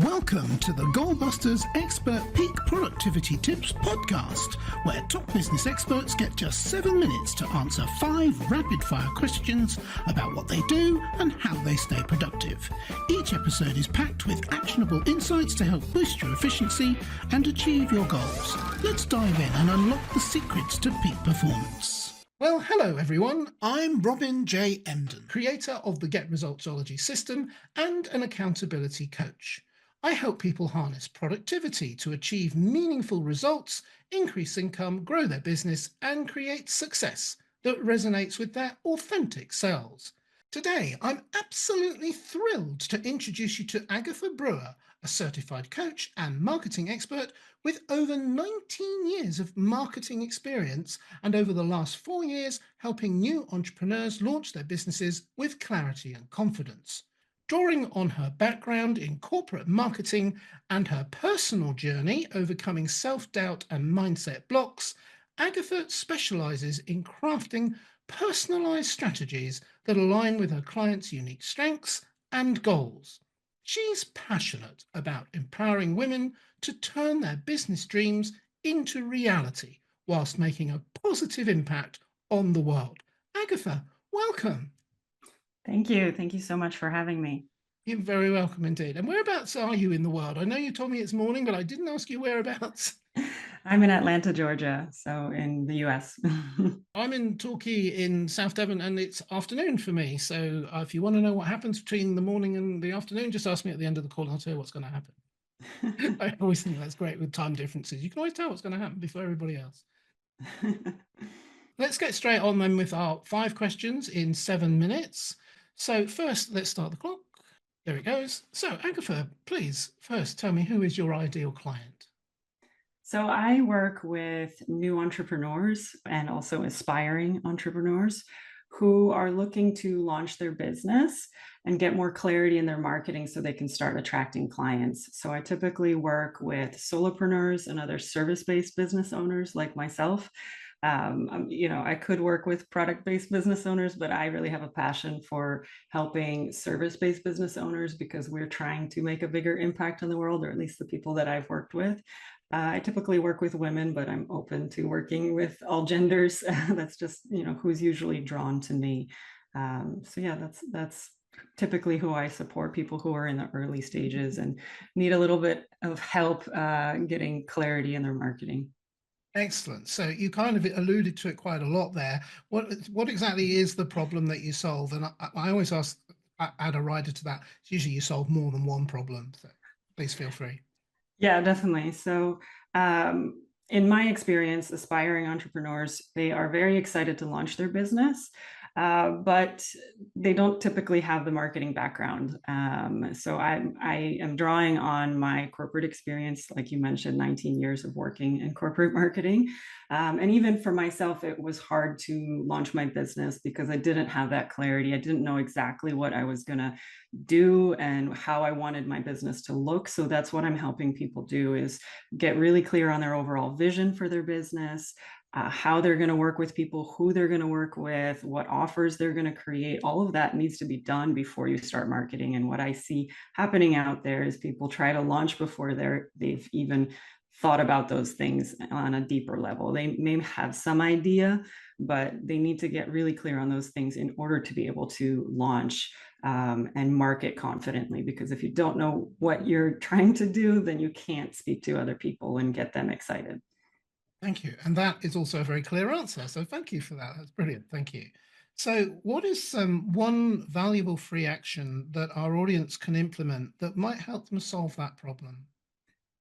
Welcome to the Goalbusters Expert Peak Productivity Tips podcast, where top business experts get just 7 minutes to answer 5 rapid-fire questions about what they do and how they stay productive. Each episode is packed with actionable insights to help boost your efficiency and achieve your goals. Let's dive in and unlock the secrets to peak performance. Well, hello everyone. I'm Robin J. Emden, creator of the Get Resultsology system and an accountability coach. I help people harness productivity to achieve meaningful results, increase income, grow their business, and create success that resonates with their authentic selves. Today, I'm absolutely thrilled to introduce you to Agatha Brewer, a certified coach and marketing expert with over 19 years of marketing experience and over the last 4 years helping new entrepreneurs launch their businesses with clarity and confidence. Drawing on her background in corporate marketing and her personal journey overcoming self-doubt and mindset blocks, Agatha specializes in crafting personalized strategies that align with her clients' unique strengths and goals. She's passionate about empowering women to turn their business dreams into reality whilst making a positive impact on the world. Agatha, welcome. Thank you. Thank you so much for having me. You're very welcome indeed. And whereabouts are you in the world? I know you told me it's morning, but I didn't ask you whereabouts. I'm in Atlanta, Georgia, so in the US. I'm in Torquay in South Devon, and it's afternoon for me. So if you want to know what happens between the morning and the afternoon, just ask me at the end of the call and I'll tell you what's going to happen. I always think that's great with time differences. You can always tell what's going to happen before everybody else. Let's get straight on then with our 5 questions in 7 minutes. So first, let's start the clock. There it goes. So Agatha, please first tell me, who is your ideal client? So I work with new entrepreneurs and also aspiring entrepreneurs who are looking to launch their business and get more clarity in their marketing so they can start attracting clients. So I typically work with solopreneurs and other service-based business owners like myself. I could work with product-based business owners, but I really have a passion for helping service-based business owners because we're trying to make a bigger impact on the world, or at least the people that I've worked with. I typically work with women, but I'm open to working with all genders. That's just, who's usually drawn to me. That's typically who I support, people who are in the early stages and need a little bit of help getting clarity in their marketing. Excellent. So you kind of alluded to it quite a lot there. What exactly is the problem that you solve? And I always add a rider to that. It's usually you solve more than one problem. So please feel free. Yeah, definitely. So in my experience, aspiring entrepreneurs, they are very excited to launch their business, but they don't typically have the marketing background. So I am drawing on my corporate experience, like you mentioned, 19 years of working in corporate marketing. And even for myself, it was hard to launch my business because I didn't have that clarity. I didn't know exactly what I was going to do and how I wanted my business to look. So that's what I'm helping people do, is get really clear on their overall vision for their business, how they're going to work with people, who they're going to work with, what offers they're going to create. All of that needs to be done before you start marketing. And what I see happening out there is people try to launch before they've even thought about those things on a deeper level. They may have some idea, but they need to get really clear on those things in order to be able to launch and market confidently. Because if you don't know what you're trying to do, then you can't speak to other people and get them excited. Thank you. And that is also a very clear answer. So thank you for that. That's brilliant. Thank you. So what is one valuable free action that our audience can implement that might help them solve that problem?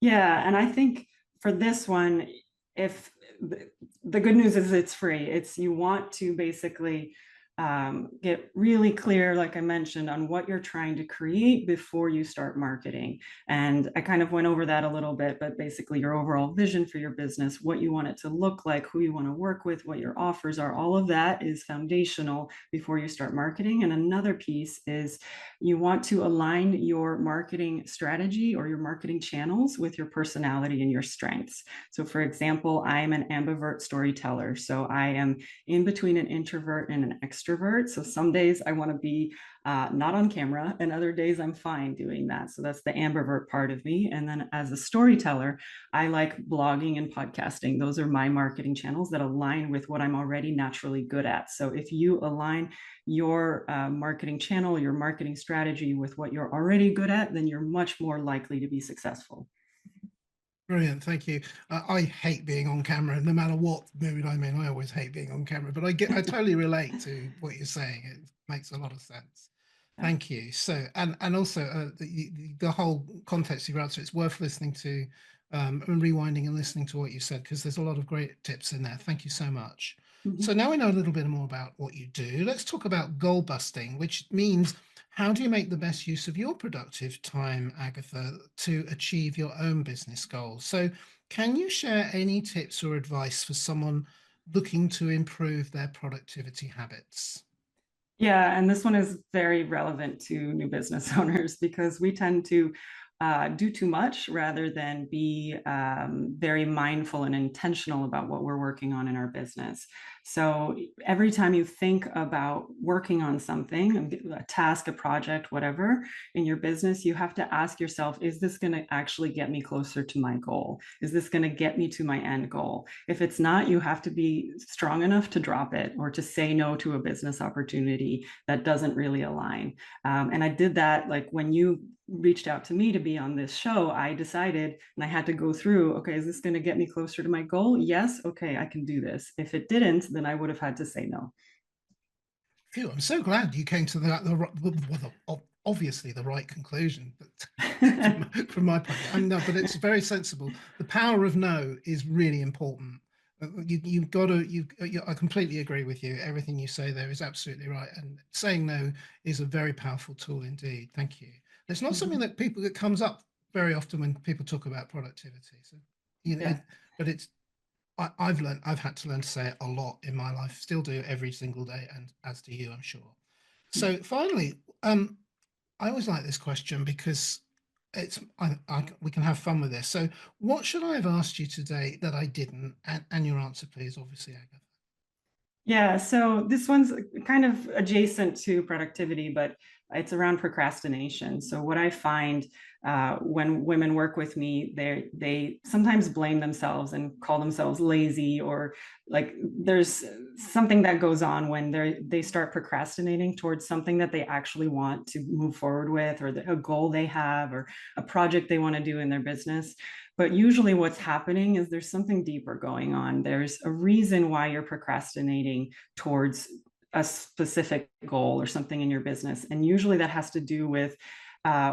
Yeah, and I think for this one, if the good news is it's free. It's, you want to basically get really clear, like I mentioned, on what you're trying to create before you start marketing. And I kind of went over that a little bit, but basically your overall vision for your business, what you want it to look like, who you want to work with, what your offers are, all of that is foundational before you start marketing. And another piece is you want to align your marketing strategy or your marketing channels with your personality and your strengths. So for example, I'm an ambivert storyteller. So I am in between an introvert and an extrovert. extrovert. So some days I want to be not on camera, and other days I'm fine doing that. So that's the ambivert part of me. And then as a storyteller, I like blogging and podcasting. Those are my marketing channels that align with what I'm already naturally good at. So if you align your marketing channel, your marketing strategy with what you're already good at, then you're much more likely to be successful. Brilliant, thank you. I hate being on camera, no matter what mood I'm in. I always hate being on camera, but I totally relate to what you're saying. It makes a lot of sense. Thank you. So, and also the whole context of your answer, it's worth listening to and rewinding and listening to what you said, because there's a lot of great tips in there. Thank you so much. So now we know a little bit more about what you do. Let's talk about goal busting, which means how do you make the best use of your productive time, Agatha, to achieve your own business goals? So can you share any tips or advice for someone looking to improve their productivity habits? Yeah, and this one is very relevant to new business owners because we tend to do too much rather than be very mindful and intentional about what we're working on in our business. So every time you think about working on something, a task, a project, whatever in your business, you have to ask yourself, is this going to actually get me closer to my goal? Is this going to get me to my end goal? If it's not, you have to be strong enough to drop it or to say no to a business opportunity that doesn't really align. And I did that like when you reached out to me to be on this show, I decided and I had to go through, okay, is this going to get me closer to my goal? Yes. Okay, I can do this. If it didn't, then I would have had to say no. Phew, I'm so glad you came to obviously the right conclusion, but from my point of view, no, but it's very sensible. The power of no is really important. You've got to, I completely agree with you. Everything you say there is absolutely right. And saying no is a very powerful tool indeed. Thank you. It's not something that comes up very often when people talk about productivity. So, Yeah. but I've had to learn to say it a lot in my life, still do every single day, and as do you, I'm sure. So finally, I always like this question because we can have fun with this. So what should I have asked you today that I didn't? And your answer, please, obviously, Agatha. Yeah, so this one's kind of adjacent to productivity, but it's around procrastination. So what I find when women work with me, they sometimes blame themselves and call themselves lazy, or like there's something that goes on when they start procrastinating towards something that they actually want to move forward with, or a goal they have, or a project they want to do in their business. But usually what's happening is there's something deeper going on. There's a reason why you're procrastinating towards a specific goal or something in your business. And usually that has to do with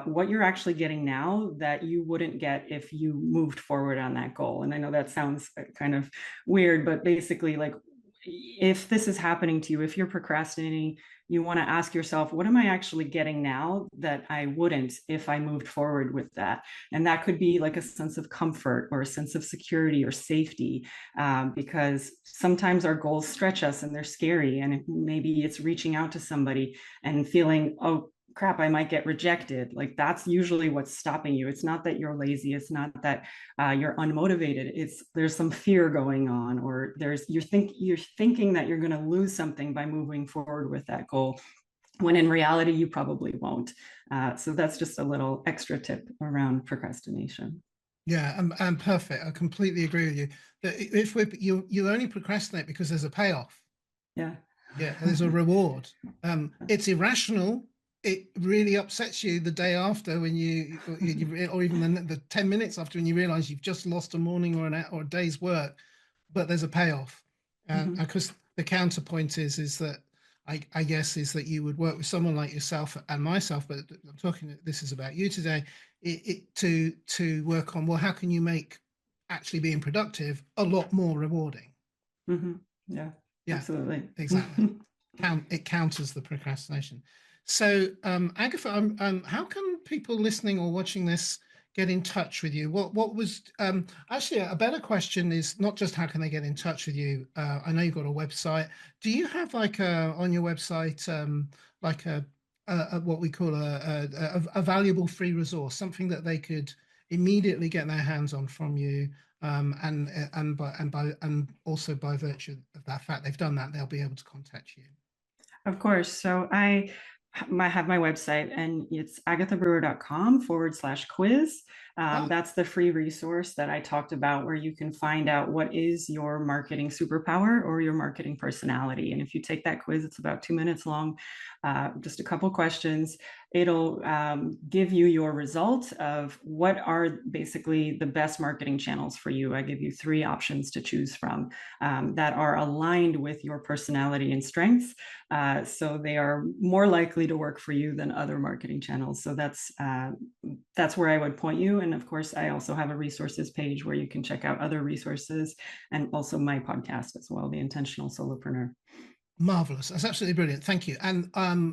what you're actually getting now that you wouldn't get if you moved forward on that goal. And I know that sounds kind of weird, but basically, like, if this is happening to you, if you're procrastinating, you want to ask yourself, what am I actually getting now that I wouldn't if I moved forward with that? And that could be like a sense of comfort or a sense of security or safety, because sometimes our goals stretch us and they're scary. And maybe it's reaching out to somebody and feeling, oh, crap, I might get rejected. Like that's usually what's stopping you. It's not that you're lazy. It's not that you're unmotivated. It's there's some fear going on, or you're thinking that you're going to lose something by moving forward with that goal, when in reality you probably won't. So that's just a little extra tip around procrastination. Yeah, and perfect. I completely agree with you. That if you only procrastinate because there's a payoff. Yeah. Yeah, there's a reward. It's irrational. It really upsets you the day after when or even the 10 minutes after when you realize you've just lost a morning or a day's work, but there's a payoff. Because the counterpoint is that I guess is that you would work with someone like yourself and myself, but I'm talking, this is about you today, to work on, well, how can you make actually being productive a lot more rewarding? Yeah, Yeah, absolutely. exactly. It counters the procrastination. So, Agatha, how can people listening or watching this get in touch with you? What was actually a better question is not just how can they get in touch with you? I know you've got a website. Do you have like on your website like what we call a valuable free resource, something that they could immediately get their hands on from you? And also by virtue of that fact they've done that, they'll be able to contact you. Of course. So I have my website, and it's agathabrewer.com/quiz. Ah, That's the free resource that I talked about, where you can find out what is your marketing superpower or your marketing personality. And if you take that quiz, it's about 2 minutes long, just a couple questions. It'll give you your result of what are basically the best marketing channels for you. I give you 3 options to choose from that are aligned with your personality and strengths. So they are more likely to work for you than other marketing channels. So that's where I would point you. And of course, I also have a resources page where you can check out other resources, and also my podcast as well, The Intentional Solopreneur. marvelous. That's absolutely brilliant. Thank you. And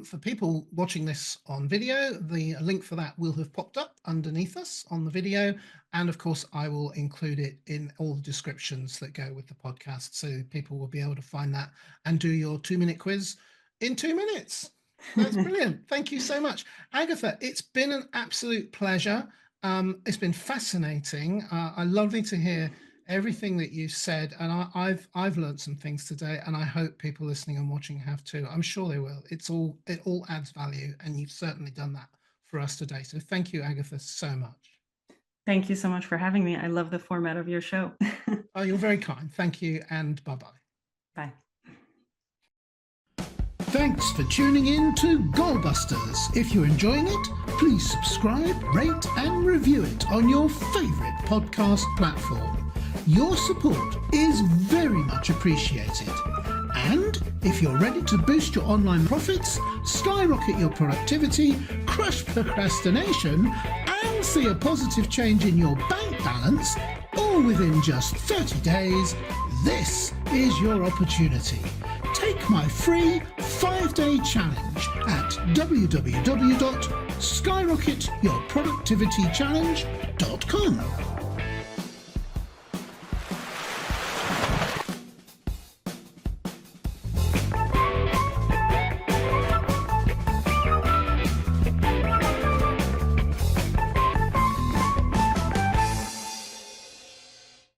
for people watching this on video, the link for that will have popped up underneath us on the video. And of course, I will include it in all the descriptions that go with the podcast, so people will be able to find that and do your 2-minute quiz in 2 minutes. That's brilliant. Thank you so much. Agatha, it's been an absolute pleasure. It's been fascinating. Lovely to hear everything that you said, and I've learned some things today, and I hope people listening and watching have too. I'm sure they will. It all adds value, and you've certainly done that for us today. So thank you, Agatha, so much. Thank you so much for having me. I love the format of your show. Oh, you're very kind. Thank you, and bye-bye. Bye. Thanks for tuning in to Goalbusters. If you're enjoying it, please subscribe, rate, and review it on your favourite podcast platform. Your support is very much appreciated. And if you're ready to boost your online profits, skyrocket your productivity, crush procrastination, and see a positive change in your bank balance, all within just 30 days, this is your opportunity. Take my free 5-day challenge at www.skyrocketyourproductivitychallenge.com.